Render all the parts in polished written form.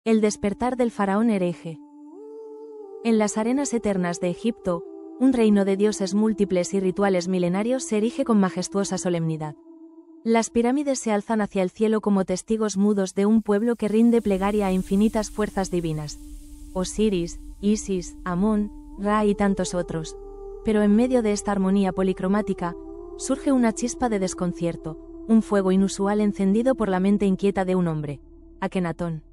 El despertar del faraón hereje. En las arenas eternas de Egipto, un reino de dioses múltiples y rituales milenarios se erige con majestuosa solemnidad. Las pirámides se alzan hacia el cielo como testigos mudos de un pueblo que rinde plegaria a infinitas fuerzas divinas. Osiris, Isis, Amón, Ra y tantos otros. Pero en medio de esta armonía policromática, surge una chispa de desconcierto, un fuego inusual encendido por la mente inquieta de un hombre, Akenatón.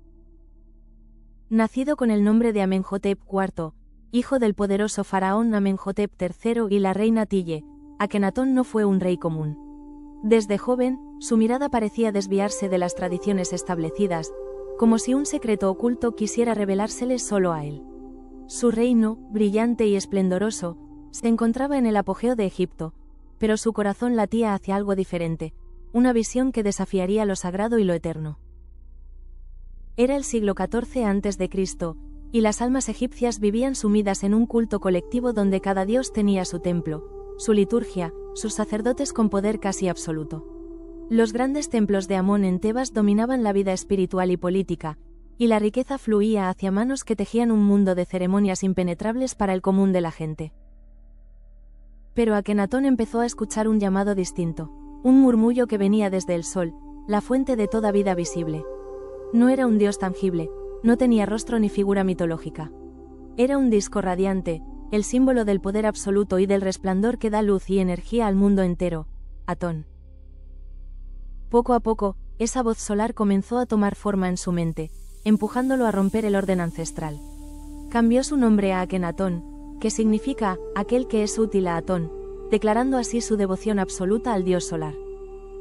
Nacido con el nombre de Amenhotep IV, hijo del poderoso faraón Amenhotep III y la reina Tille, Akenatón no fue un rey común. Desde joven, su mirada parecía desviarse de las tradiciones establecidas, como si un secreto oculto quisiera revelársele solo a él. Su reino, brillante y esplendoroso, se encontraba en el apogeo de Egipto, pero su corazón latía hacia algo diferente, una visión que desafiaría lo sagrado y lo eterno. Era el siglo XIV a.C., y las almas egipcias vivían sumidas en un culto colectivo donde cada dios tenía su templo, su liturgia, sus sacerdotes con poder casi absoluto. Los grandes templos de Amón en Tebas dominaban la vida espiritual y política, y la riqueza fluía hacia manos que tejían un mundo de ceremonias impenetrables para el común de la gente. Pero Akenatón empezó a escuchar un llamado distinto, un murmullo que venía desde el sol, la fuente de toda vida visible. No era un dios tangible, no tenía rostro ni figura mitológica. Era un disco radiante, el símbolo del poder absoluto y del resplandor que da luz y energía al mundo entero, Atón. Poco a poco, esa voz solar comenzó a tomar forma en su mente, empujándolo a romper el orden ancestral. Cambió su nombre a Akenatón, que significa aquel que es útil a Atón, declarando así su devoción absoluta al dios solar.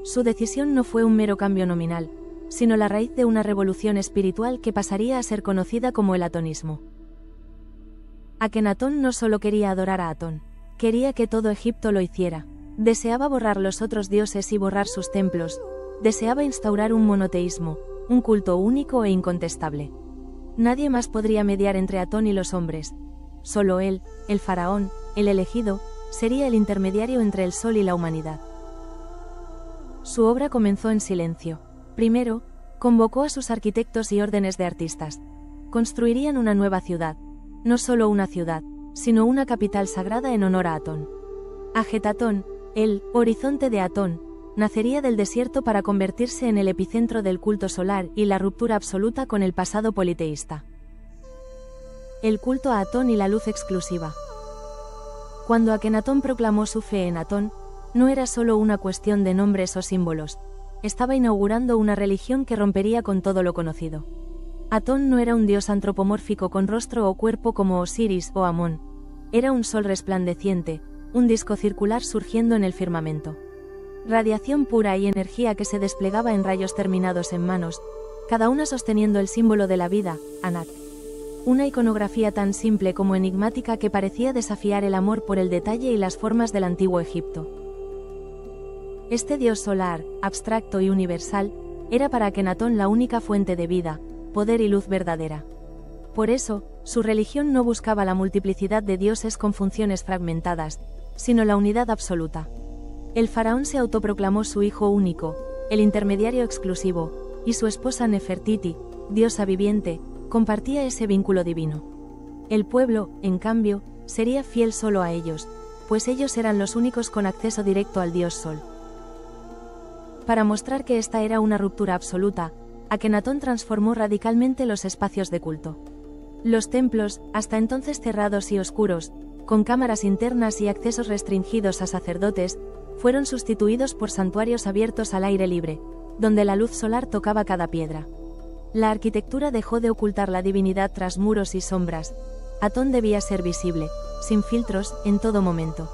Su decisión no fue un mero cambio nominal, sino la raíz de una revolución espiritual que pasaría a ser conocida como el atonismo. Akenatón no solo quería adorar a Atón, quería que todo Egipto lo hiciera, deseaba borrar los otros dioses y borrar sus templos, deseaba instaurar un monoteísmo, un culto único e incontestable. Nadie más podría mediar entre Atón y los hombres, solo él, el faraón, el elegido, sería el intermediario entre el sol y la humanidad. Su obra comenzó en silencio. Primero, convocó a sus arquitectos y órdenes de artistas. Construirían una nueva ciudad, no solo una ciudad, sino una capital sagrada en honor a Atón. Ajetatón, el horizonte de Atón, nacería del desierto para convertirse en el epicentro del culto solar y la ruptura absoluta con el pasado politeísta. El culto a Atón y la luz exclusiva. Cuando Akenatón proclamó su fe en Atón, no era solo una cuestión de nombres o símbolos, estaba inaugurando una religión que rompería con todo lo conocido. Atón no era un dios antropomórfico con rostro o cuerpo como Osiris o Amón, era un sol resplandeciente, un disco circular surgiendo en el firmamento. Radiación pura y energía que se desplegaba en rayos terminados en manos, cada una sosteniendo el símbolo de la vida, Anak. Una iconografía tan simple como enigmática que parecía desafiar el amor por el detalle y las formas del antiguo Egipto. Este dios solar, abstracto y universal, era para Akenatón la única fuente de vida, poder y luz verdadera. Por eso, su religión no buscaba la multiplicidad de dioses con funciones fragmentadas, sino la unidad absoluta. El faraón se autoproclamó su hijo único, el intermediario exclusivo, y su esposa Nefertiti, diosa viviente, compartía ese vínculo divino. El pueblo, en cambio, sería fiel solo a ellos, pues ellos eran los únicos con acceso directo al dios sol. Para mostrar que esta era una ruptura absoluta, Akenatón transformó radicalmente los espacios de culto. Los templos, hasta entonces cerrados y oscuros, con cámaras internas y accesos restringidos a sacerdotes, fueron sustituidos por santuarios abiertos al aire libre, donde la luz solar tocaba cada piedra. La arquitectura dejó de ocultar la divinidad tras muros y sombras. Atón debía ser visible, sin filtros, en todo momento.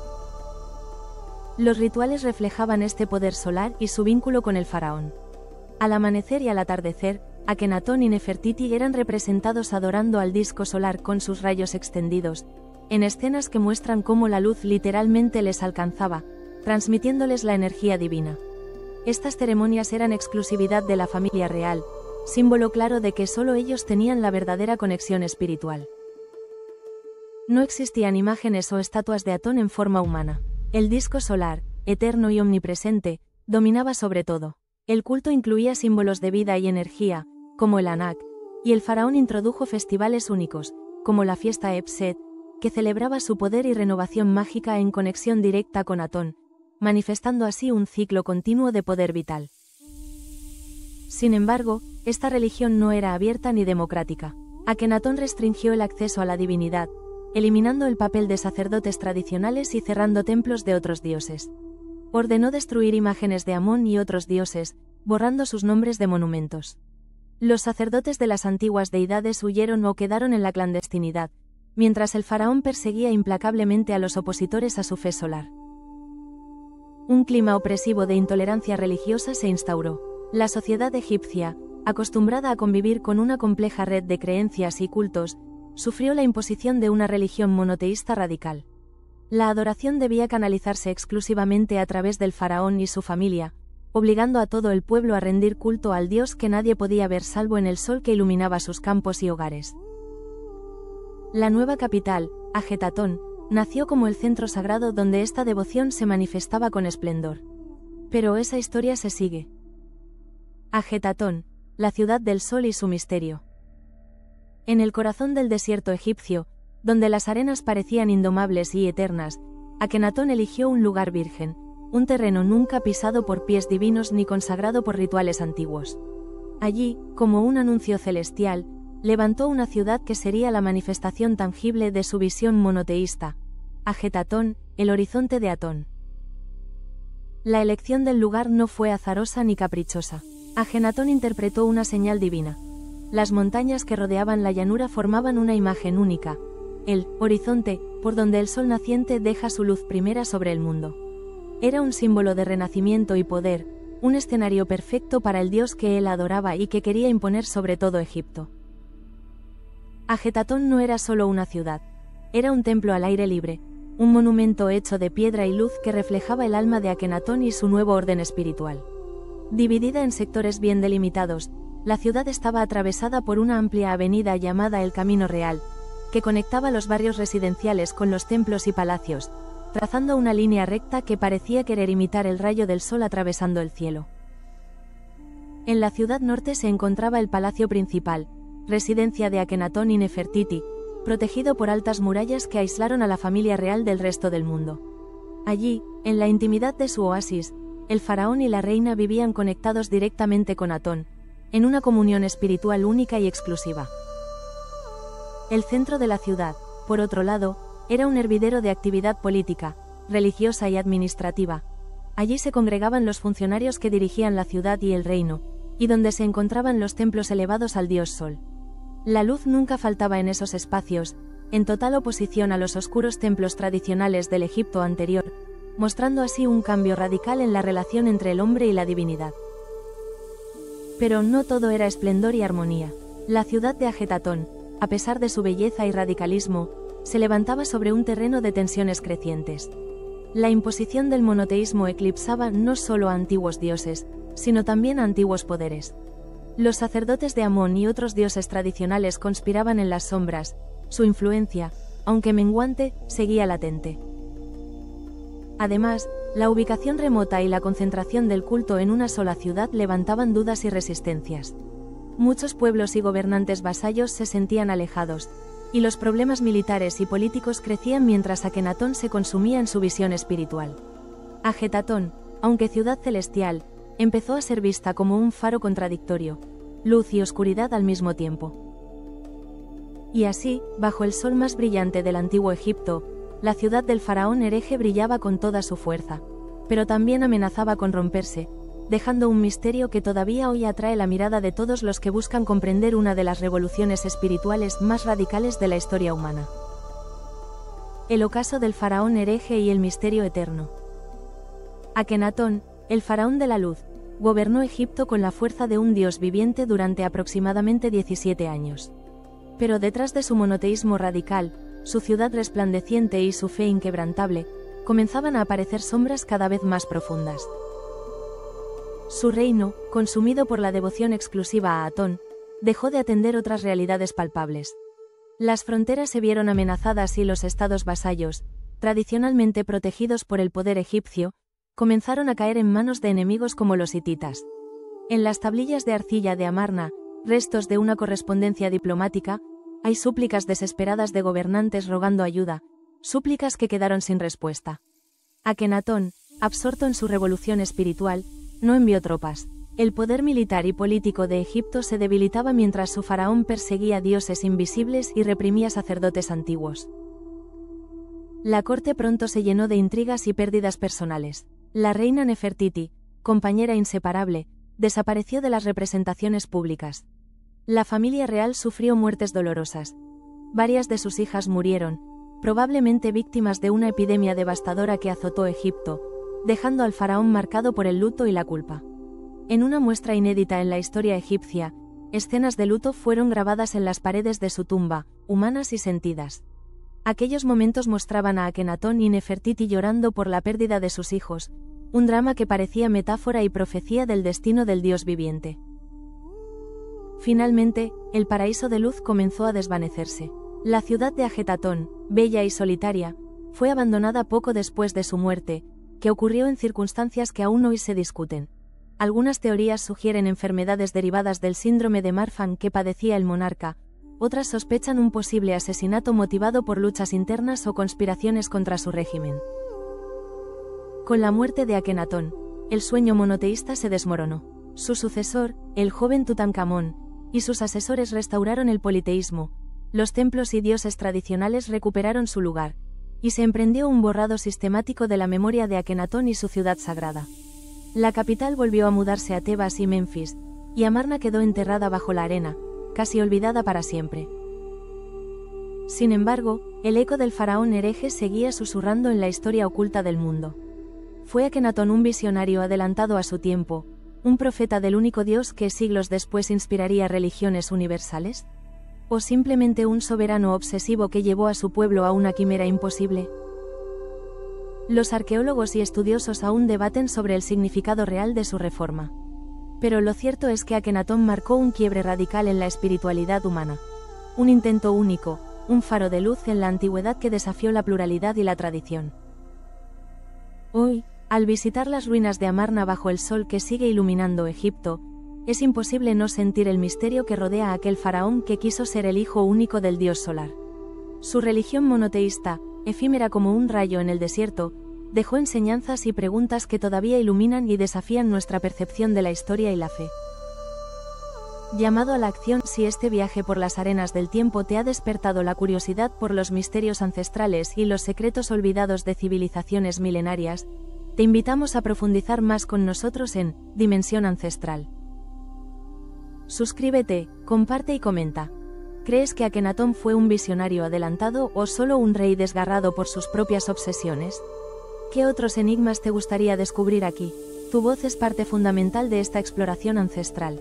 Los rituales reflejaban este poder solar y su vínculo con el faraón. Al amanecer y al atardecer, Akenatón y Nefertiti eran representados adorando al disco solar con sus rayos extendidos, en escenas que muestran cómo la luz literalmente les alcanzaba, transmitiéndoles la energía divina. Estas ceremonias eran exclusividad de la familia real, símbolo claro de que solo ellos tenían la verdadera conexión espiritual. No existían imágenes o estatuas de Atón en forma humana. El disco solar, eterno y omnipresente, dominaba sobre todo. El culto incluía símbolos de vida y energía, como el Anak, y el faraón introdujo festivales únicos, como la fiesta Epset, que celebraba su poder y renovación mágica en conexión directa con Atón, manifestando así un ciclo continuo de poder vital. Sin embargo, esta religión no era abierta ni democrática. Akenatón restringió el acceso a la divinidad, eliminando el papel de sacerdotes tradicionales y cerrando templos de otros dioses. Ordenó destruir imágenes de Amón y otros dioses, borrando sus nombres de monumentos. Los sacerdotes de las antiguas deidades huyeron o quedaron en la clandestinidad, mientras el faraón perseguía implacablemente a los opositores a su fe solar. Un clima opresivo de intolerancia religiosa se instauró. La sociedad egipcia, acostumbrada a convivir con una compleja red de creencias y cultos, sufrió la imposición de una religión monoteísta radical. La adoración debía canalizarse exclusivamente a través del faraón y su familia, obligando a todo el pueblo a rendir culto al dios que nadie podía ver salvo en el sol que iluminaba sus campos y hogares. La nueva capital, Ajetatón, nació como el centro sagrado donde esta devoción se manifestaba con esplendor. Pero esa historia se sigue. Ajetatón, la ciudad del sol y su misterio. En el corazón del desierto egipcio, donde las arenas parecían indomables y eternas, Akenatón eligió un lugar virgen, un terreno nunca pisado por pies divinos ni consagrado por rituales antiguos. Allí, como un anuncio celestial, levantó una ciudad que sería la manifestación tangible de su visión monoteísta, Ajetatón, el horizonte de Atón. La elección del lugar no fue azarosa ni caprichosa. Akenatón interpretó una señal divina. Las montañas que rodeaban la llanura formaban una imagen única, el horizonte, por donde el sol naciente deja su luz primera sobre el mundo. Era un símbolo de renacimiento y poder, un escenario perfecto para el dios que él adoraba y que quería imponer sobre todo Egipto. Ajetatón no era solo una ciudad, era un templo al aire libre, un monumento hecho de piedra y luz que reflejaba el alma de Akenatón y su nuevo orden espiritual. Dividida en sectores bien delimitados, la ciudad estaba atravesada por una amplia avenida llamada el Camino Real, que conectaba los barrios residenciales con los templos y palacios, trazando una línea recta que parecía querer imitar el rayo del sol atravesando el cielo. En la ciudad norte se encontraba el palacio principal, residencia de Akenatón y Nefertiti, protegido por altas murallas que aislaron a la familia real del resto del mundo. Allí, en la intimidad de su oasis, el faraón y la reina vivían conectados directamente con Atón, en una comunión espiritual única y exclusiva. El centro de la ciudad, por otro lado, era un hervidero de actividad política, religiosa y administrativa. Allí se congregaban los funcionarios que dirigían la ciudad y el reino, y donde se encontraban los templos elevados al dios Sol. La luz nunca faltaba en esos espacios, en total oposición a los oscuros templos tradicionales del Egipto anterior, mostrando así un cambio radical en la relación entre el hombre y la divinidad. Pero no todo era esplendor y armonía. La ciudad de Ajetatón, a pesar de su belleza y radicalismo, se levantaba sobre un terreno de tensiones crecientes. La imposición del monoteísmo eclipsaba no solo a antiguos dioses, sino también a antiguos poderes. Los sacerdotes de Amón y otros dioses tradicionales conspiraban en las sombras, su influencia, aunque menguante, seguía latente. Además, la ubicación remota y la concentración del culto en una sola ciudad levantaban dudas y resistencias. Muchos pueblos y gobernantes vasallos se sentían alejados, y los problemas militares y políticos crecían mientras Akenatón se consumía en su visión espiritual. Ajetatón, aunque ciudad celestial, empezó a ser vista como un faro contradictorio, luz y oscuridad al mismo tiempo. Y así, bajo el sol más brillante del antiguo Egipto, la ciudad del faraón hereje brillaba con toda su fuerza, pero también amenazaba con romperse, dejando un misterio que todavía hoy atrae la mirada de todos los que buscan comprender una de las revoluciones espirituales más radicales de la historia humana. El ocaso del faraón hereje y el misterio eterno. Akenatón, el faraón de la luz, gobernó Egipto con la fuerza de un dios viviente durante aproximadamente 17 años. Pero detrás de su monoteísmo radical, su ciudad resplandeciente y su fe inquebrantable, comenzaban a aparecer sombras cada vez más profundas. Su reino, consumido por la devoción exclusiva a Atón, dejó de atender otras realidades palpables. Las fronteras se vieron amenazadas y los estados vasallos, tradicionalmente protegidos por el poder egipcio, comenzaron a caer en manos de enemigos como los hititas. En las tablillas de arcilla de Amarna, restos de una correspondencia diplomática, hay súplicas desesperadas de gobernantes rogando ayuda, súplicas que quedaron sin respuesta. Akenatón, absorto en su revolución espiritual, no envió tropas. El poder militar y político de Egipto se debilitaba mientras su faraón perseguía dioses invisibles y reprimía sacerdotes antiguos. La corte pronto se llenó de intrigas y pérdidas personales. La reina Nefertiti, compañera inseparable, desapareció de las representaciones públicas. La familia real sufrió muertes dolorosas. Varias de sus hijas murieron, probablemente víctimas de una epidemia devastadora que azotó Egipto, dejando al faraón marcado por el luto y la culpa. En una muestra inédita en la historia egipcia, escenas de luto fueron grabadas en las paredes de su tumba, humanas y sentidas. Aquellos momentos mostraban a Akenatón y Nefertiti llorando por la pérdida de sus hijos, un drama que parecía metáfora y profecía del destino del dios viviente. Finalmente, el paraíso de luz comenzó a desvanecerse. La ciudad de Ajetatón, bella y solitaria, fue abandonada poco después de su muerte, que ocurrió en circunstancias que aún hoy se discuten. Algunas teorías sugieren enfermedades derivadas del síndrome de Marfan que padecía el monarca, otras sospechan un posible asesinato motivado por luchas internas o conspiraciones contra su régimen. Con la muerte de Akenatón, el sueño monoteísta se desmoronó. Su sucesor, el joven Tutankamón, y sus asesores restauraron el politeísmo, los templos y dioses tradicionales recuperaron su lugar, y se emprendió un borrado sistemático de la memoria de Akenatón y su ciudad sagrada. La capital volvió a mudarse a Tebas y Memphis, y Amarna quedó enterrada bajo la arena, casi olvidada para siempre. Sin embargo, el eco del faraón hereje seguía susurrando en la historia oculta del mundo. ¿Fue Akenatón un visionario adelantado a su tiempo, un profeta del único Dios que siglos después inspiraría religiones universales? ¿O simplemente un soberano obsesivo que llevó a su pueblo a una quimera imposible? Los arqueólogos y estudiosos aún debaten sobre el significado real de su reforma. Pero lo cierto es que Akenatón marcó un quiebre radical en la espiritualidad humana. Un intento único, un faro de luz en la antigüedad que desafió la pluralidad y la tradición. Hoy, al visitar las ruinas de Amarna bajo el sol que sigue iluminando Egipto, es imposible no sentir el misterio que rodea a aquel faraón que quiso ser el hijo único del dios solar. Su religión monoteísta, efímera como un rayo en el desierto, dejó enseñanzas y preguntas que todavía iluminan y desafían nuestra percepción de la historia y la fe. Llamado a la acción, si este viaje por las arenas del tiempo te ha despertado la curiosidad por los misterios ancestrales y los secretos olvidados de civilizaciones milenarias, te invitamos a profundizar más con nosotros en Dimensión Ancestral. Suscríbete, comparte y comenta. ¿Crees que Akenatón fue un visionario adelantado o solo un rey desgarrado por sus propias obsesiones? ¿Qué otros enigmas te gustaría descubrir aquí? Tu voz es parte fundamental de esta exploración ancestral.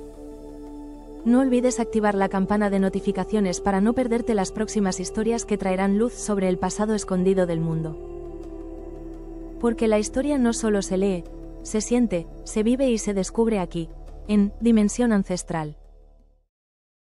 No olvides activar la campana de notificaciones para no perderte las próximas historias que traerán luz sobre el pasado escondido del mundo. Porque la historia no solo se lee, se siente, se vive y se descubre aquí, en Dimensión Ancestral.